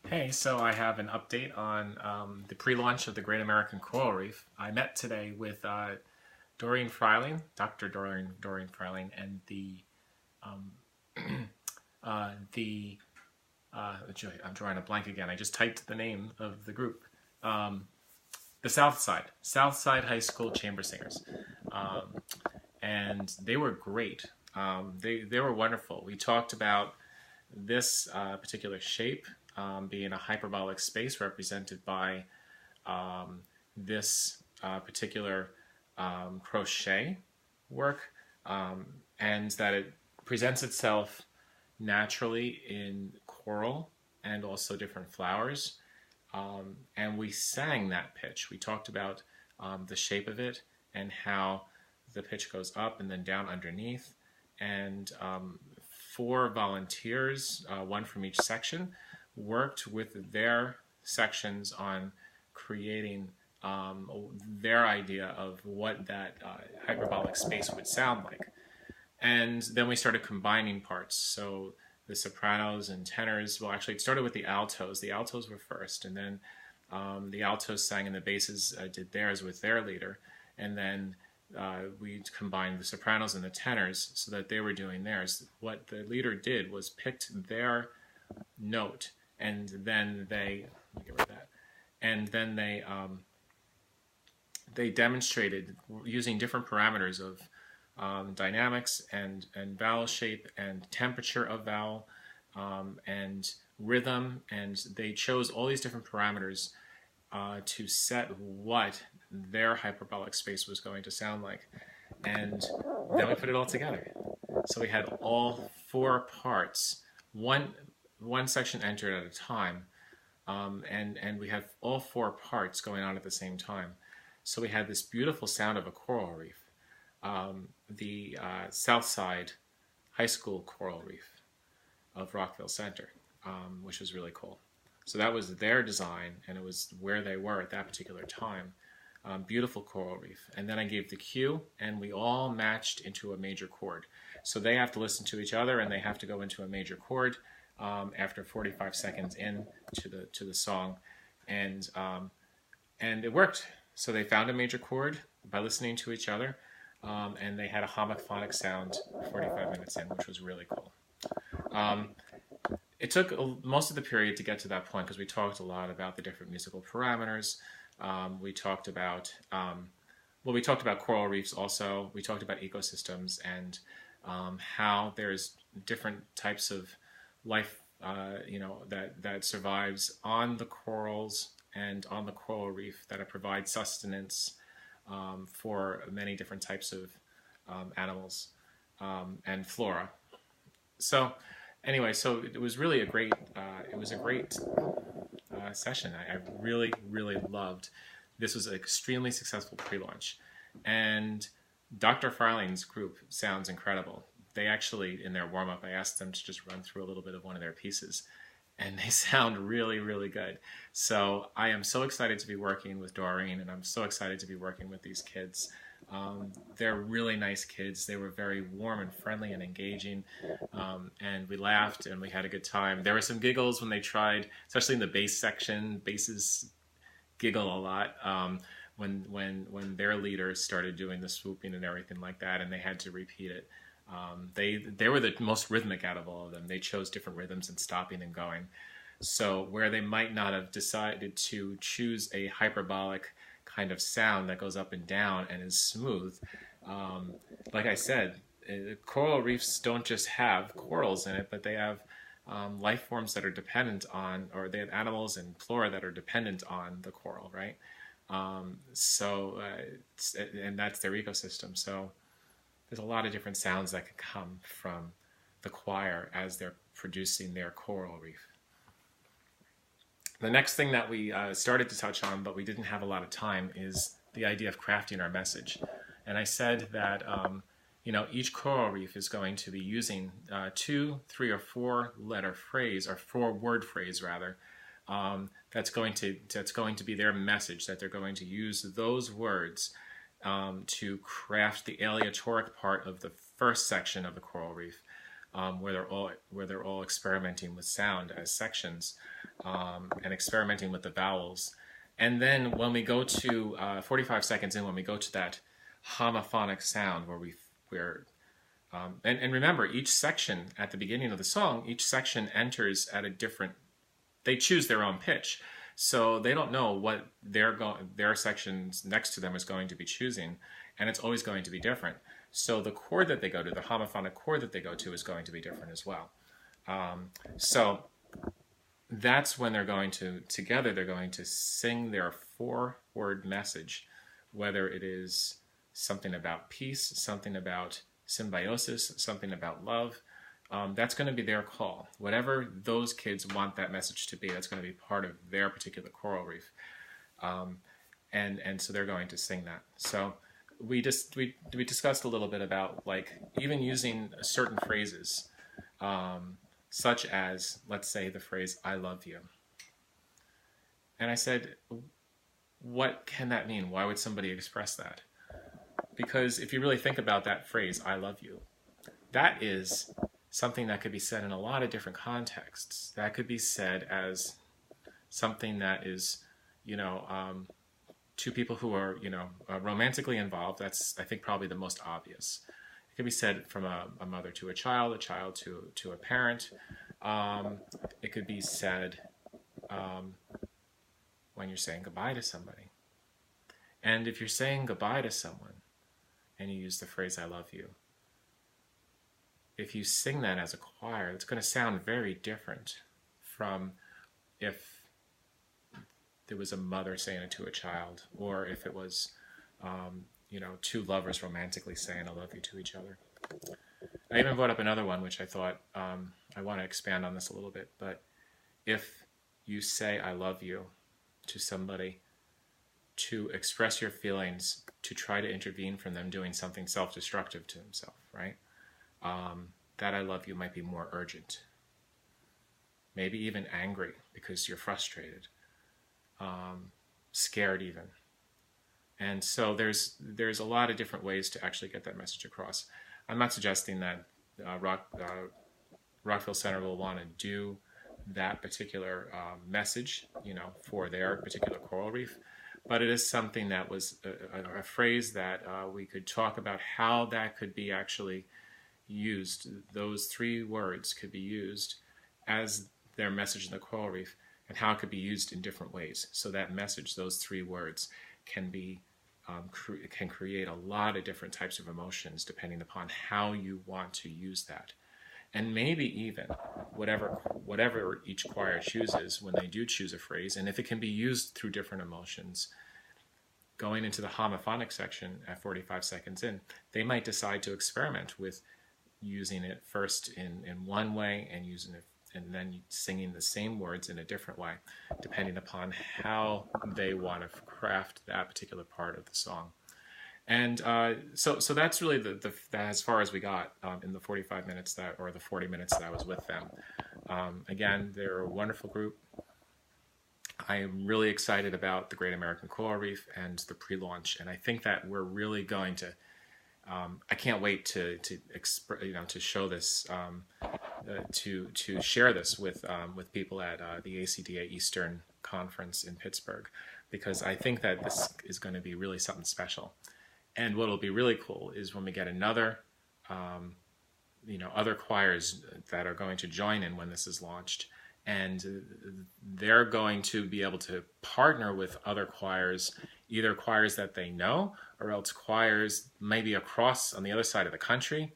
Hey, so I have an update on the pre-launch of the Great American Choral Reef. I met today with Doreen Fryling, Dr. Doreen Fryling, and um, the I'm drawing a blank again. I just typed the name of the group. The Southside High School Chamber Singers, and they were great. They were wonderful. We talked about this particular shape being a hyperbolic space represented by this particular crochet work, and that it presents itself naturally in coral and also different flowers. And we sang that pitch. We talked about the shape of it and how the pitch goes up and then down underneath. And 4 volunteers, one from each section, worked with their sections on creating their idea of what that hyperbolic space would sound like. And then we started combining parts. So the sopranos and tenors, well, actually it started with the altos. The altos were first, and then the altos sang and the basses did theirs with their leader. And then we combined the sopranos and the tenors so that they were doing theirs. What the leader did was picked their note, and then they, let me get rid of that, and then they demonstrated using different parameters of dynamics and vowel shape and temperature of vowel and rhythm, and they chose all these different parameters to set what their hyperbolic space was going to sound like. And then we put it all together. So we had all 4 parts, one section entered at a time, and we had all 4 parts going on at the same time. So we had this beautiful sound of a coral reef, the Southside High School Choral Reef of Rockville Center, which was really cool. So that was their design, and it was where they were at that particular time. Beautiful coral reef. And then I gave the cue, and we all matched into a major chord. So they have to listen to each other, and they have to go into a major chord after 45 seconds in to the song, and it worked. So they found a major chord by listening to each other, and they had a homophonic sound 45 minutes in, which was really cool. It took most of the period to get to that point because we talked a lot about the different musical parameters. We talked about we talked about coral reefs also. We talked about ecosystems and how there's different types of life, that survives on the corals and on the coral reef that provide sustenance for many different types of animals and flora. So anyway, so it was really a great session. I really, really loved. This was an extremely successful pre-launch, and Dr. Fryling's group sounds incredible. They actually, in their warm-up, I asked them to just run through a little bit of one of their pieces, and they sound really, really good. So I am so excited to be working with Doreen, and I'm so excited to be working with these kids. They're really nice kids. They were very warm and friendly and engaging, and we laughed and we had a good time. There were some giggles when they tried, especially in the bass section. Basses giggle a lot when their leader started doing the swooping and everything like that, and they had to repeat it. They were the most rhythmic out of all of them. They chose different rhythms and stopping and going. So where they might not have decided to choose a hyperbolic kind of sound that goes up and down and is smooth, like I said, coral reefs don't just have corals in it, but they have life forms that are dependent on, or they have animals and flora that are dependent on the coral, right? And that's their ecosystem. So there's a lot of different sounds that can come from the choir as they're producing their coral reef. The next thing that we started to touch on, but we didn't have a lot of time, is the idea of crafting our message. And I said that each coral reef is going to be using 2, 3, or 4 letter phrase, or 4-word phrase rather. That's going to be their message. That they're going to use those words to craft the aleatoric part of the first section of the coral reef, where they're all experimenting with sound as sections. and experimenting with the vowels. And then when we go to 45 seconds in, when we go to that homophonic sound and remember, each section at the beginning of the song, each section enters at a different, they choose their own pitch. So they don't know what their sections next to them is going to be choosing, and it's always going to be different. So the chord that they go to, the homophonic chord that they go to, is going to be different as well. So that's when they're going to, together, they're going to sing their 4-word message, whether it is something about peace, something about symbiosis, something about love. That's going to be their call. Whatever those kids want that message to be, that's going to be part of their particular choral reef. And so they're going to sing that. So we discussed a little bit about, like, even using certain phrases, such as, let's say, the phrase, I love you. And I said, what can that mean? Why would somebody express that? Because if you really think about that phrase, I love you, that is something that could be said in a lot of different contexts. That could be said as something that is, two people who are, romantically involved. That's, I think, probably the most obvious. It could be said from a mother to a child to a parent. It could be said when you're saying goodbye to somebody. And if you're saying goodbye to someone and you use the phrase, I love you, if you sing that as a choir, it's going to sound very different from if there was a mother saying it to a child, or if it was, two lovers romantically saying I love you to each other. I even brought up another one, which I thought, I want to expand on this a little bit, but if you say I love you to somebody to express your feelings, to try to intervene from them doing something self-destructive to himself, right? That I love you might be more urgent. Maybe even angry because you're frustrated, scared even. And so there's a lot of different ways to actually get that message across. I'm not suggesting that Rockville Center will want to do that particular message, for their particular choral reef, but it is something that was a phrase that we could talk about how that could be actually used. Those 3 words could be used as their message in the choral reef, and how it could be used in different ways. So that message, those 3 words, can be can create a lot of different types of emotions depending upon how you want to use that. And maybe even whatever each choir chooses when they do choose a phrase, and if it can be used through different emotions, going into the homophonic section at 45 seconds in, they might decide to experiment with using it first in one way and using it and then singing the same words in a different way, depending upon how they want to craft that particular part of the song. And so that's really the as far as we got in the 45 minutes or the 40 minutes that I was with them. Again, they're a wonderful group. I am really excited about the Great American Choral Reef and the Prelaunch, and I think that we're really going to. I can't wait to show this, to share this with people at the ACDA Eastern Conference in Pittsburgh, because I think that this is going to be really something special. And what will be really cool is when we get another, other choirs that are going to join in when this is launched, and they're going to be able to partner with other choirs, either choirs that they know, or else choirs maybe across on the other side of the country,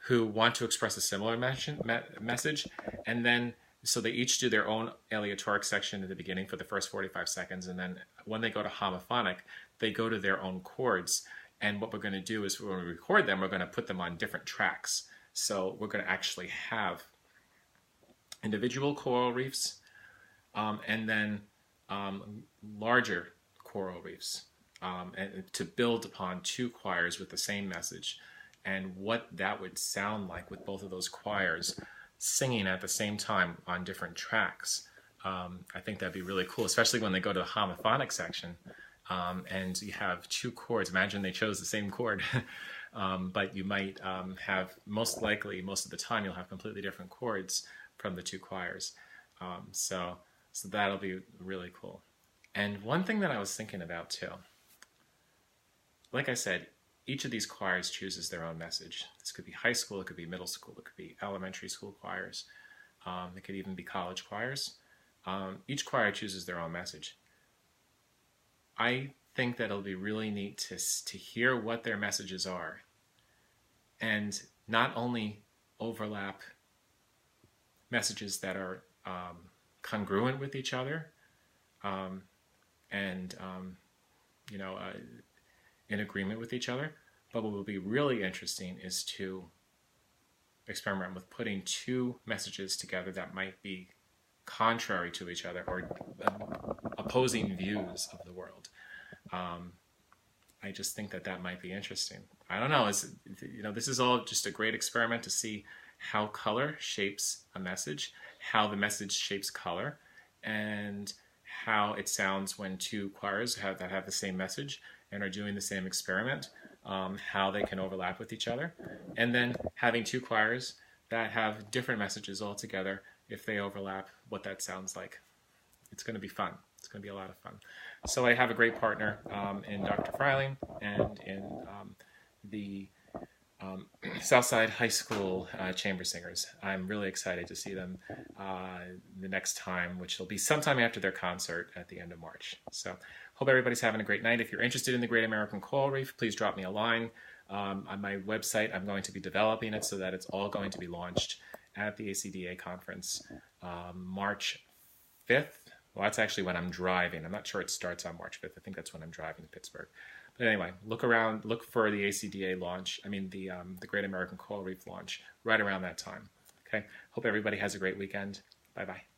who want to express a similar message. And then, so they each do their own aleatoric section at the beginning for the first 45 seconds. And then when they go to homophonic, they go to their own chords. And what we're going to do is when we record them, we're going to put them on different tracks. So we're going to actually have individual choral reefs, and then larger choral reefs, and to build upon 2 choirs with the same message, and what that would sound like with both of those choirs singing at the same time on different tracks. I think that'd be really cool, especially when they go to the homophonic section, and you have 2 chords. Imagine they chose the same chord, but you might have, most likely, most of the time, you'll have completely different chords from the 2 choirs. So that'll be really cool. And one thing that I was thinking about too, like I said, each of these choirs chooses their own message. This could be high school, it could be middle school, it could be elementary school choirs, it could even be college choirs. Each choir chooses their own message. I think that it'll be really neat to hear what their messages are and not only overlap messages that are congruent with each other and in agreement with each other, but what will be really interesting is to experiment with putting two messages together that might be contrary to each other or opposing views of the world. I just think that might be interesting. I don't know. This is all just a great experiment to see how color shapes a message, how the message shapes color, and how it sounds when two choirs that have the same message and are doing the same experiment, how they can overlap with each other, and then having two choirs that have different messages altogether, if they overlap, what that sounds like. It's going to be fun. It's going to be a lot of fun. So I have a great partner in Dr. Fryling and in the Southside High School chamber singers. I'm really excited to see them the next time, which will be sometime after their concert at the end of March. So hope everybody's having a great night. If you're interested in the Great American Choral Reef, please drop me a line. On my website, I'm going to be developing it so that it's all going to be launched at the ACDA conference March 5th. Well, that's actually when I'm driving. I'm not sure it starts on March 5th. I think that's when I'm driving to Pittsburgh. But anyway, look for the ACDA launch. I mean, the Great American Choral Reef launch right around that time. Okay. Hope everybody has a great weekend. Bye-bye.